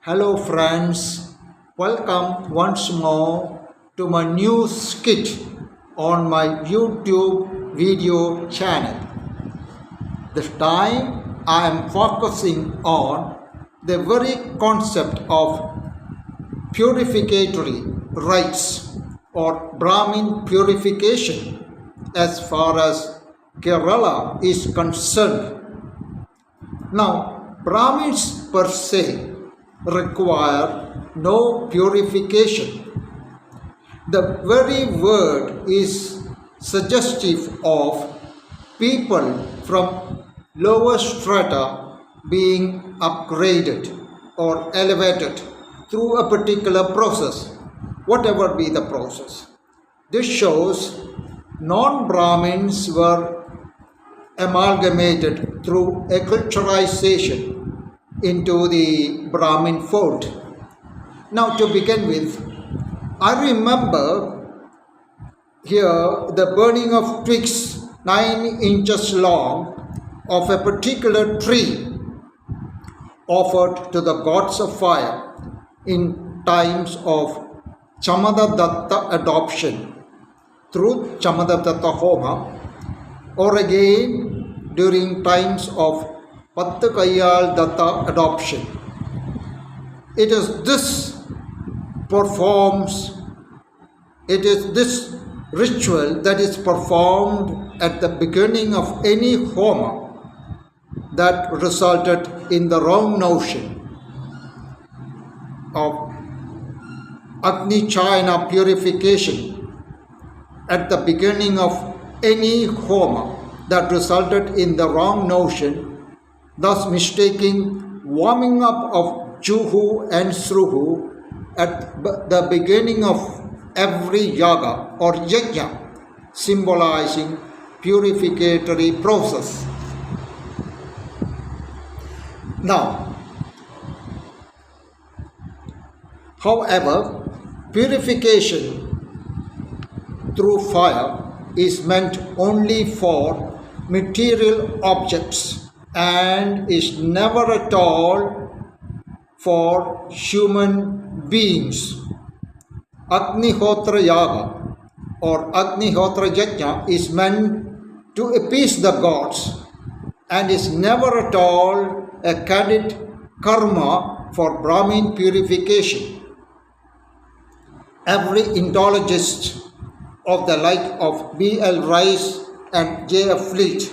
Hello friends, welcome once more to my new skit on my YouTube video channel. This time I am focusing on the very concept of purificatory rites or Brahmin purification as far as Kerala is concerned. Now, Brahmins per se require no purification. The very word is suggestive of people from lower strata being upgraded or elevated through a particular process, whatever be the process. This shows non-Brahmins were amalgamated through acculturation into the Brahmin fold. Now, to begin with, I remember here the burning of twigs 9 inches long of a particular tree offered to the gods of fire in times of Chamadadatta adoption through Chamadadatta Homa, or again during times of Pattakayal Datta adoption. It is this ritual that is performed at the beginning of any Homa that resulted in the wrong notion of Agni Chayana purification at the beginning of any Homa that resulted in the wrong notion, thus mistaking warming up of Juhu and Sruhu at the beginning of every yaga or yajna, symbolizing purificatory process. Now, however, purification through fire is meant only for material objects and is never at all for human beings. Agnihotra Yaga or Agnihotra Yajna is meant to appease the gods and is never at all a candid karma for Brahmin purification. Every Indologist of the like of B.L. Rice and J.F. Fleet,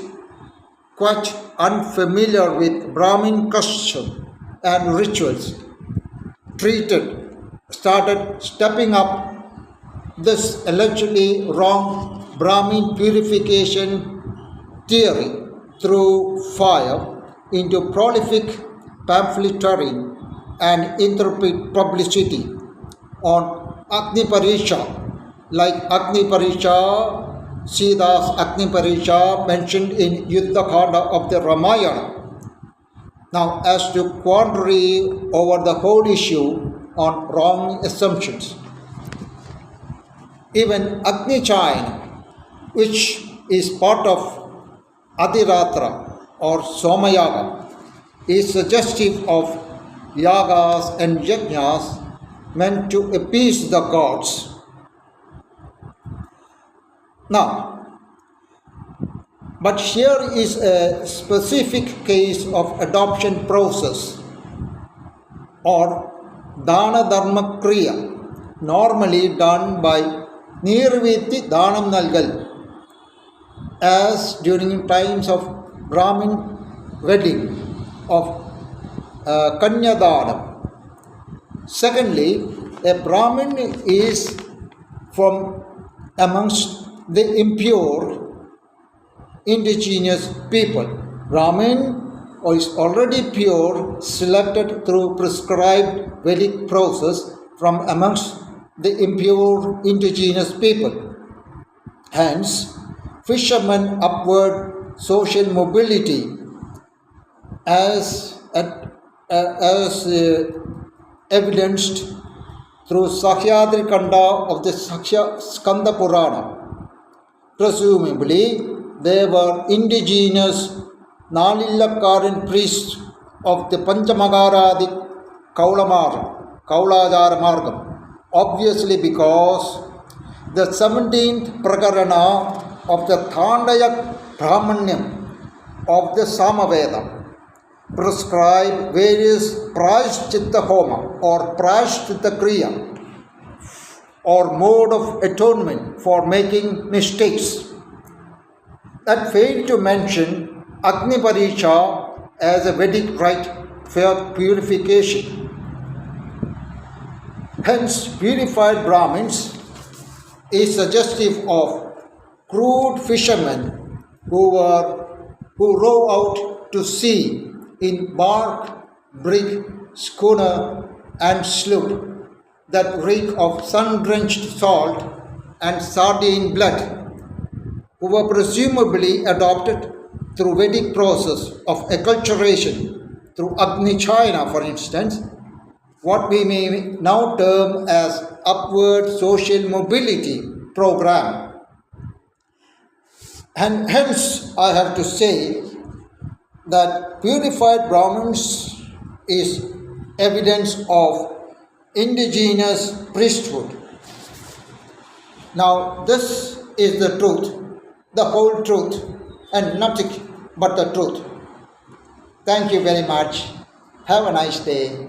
quite unfamiliar with Brahmin custom and rituals, started stepping up this allegedly wrong Brahmin purification theory through fire into prolific pamphleteering and intrepid publicity on Agni Parisha, like Agni Parisha, Sida's Agni Parisha mentioned in Yuddha Khanda of the Ramayana. Now, as to quandary over the whole issue on wrong assumptions, even Agni Chayana, which is part of Adhiratra or Somayaga, is suggestive of yagas and yajnas meant to appease the gods. Now, but here is a specific case of adoption process or Dana Dharma Kriya, normally done by Nirviti Dhanam Nalgal, as during times of Brahmin wedding of Kanya Dhanam. Secondly, a Brahmin is from amongst the impure indigenous people. Brahmin is already pure, selected through prescribed Vedic process from amongst the impure indigenous people. Hence, fishermen upward social mobility as evidenced through Sakhyadri Kanda of the Skanda Purana. Presumably, they were indigenous Nalillakaran priests of the Panchamagaradi Kauladhara Margam. Obviously because the 17th Prakarana of the Thandayak Brahmanyam of the Samaveda prescribe various Prashchitta Homa or Prashchitta Kriya or mode of atonement for making mistakes. That failed to mention Agni Pariksha as a Vedic rite for purification. Hence, Purified Brahmins is suggestive of crude fishermen who row out to sea in bark, brig, schooner, and sloop that reek of sun-drenched salt and sardine blood, who were presumably adopted through Vedic process of acculturation through Agni Chayana, for instance, what we may now term as upward social mobility program. And hence I have to say that Purified Brahmins is evidence of indigenous priesthood. Now this is the truth, the whole truth, and nothing but the truth. Thank you very much. Have a nice day.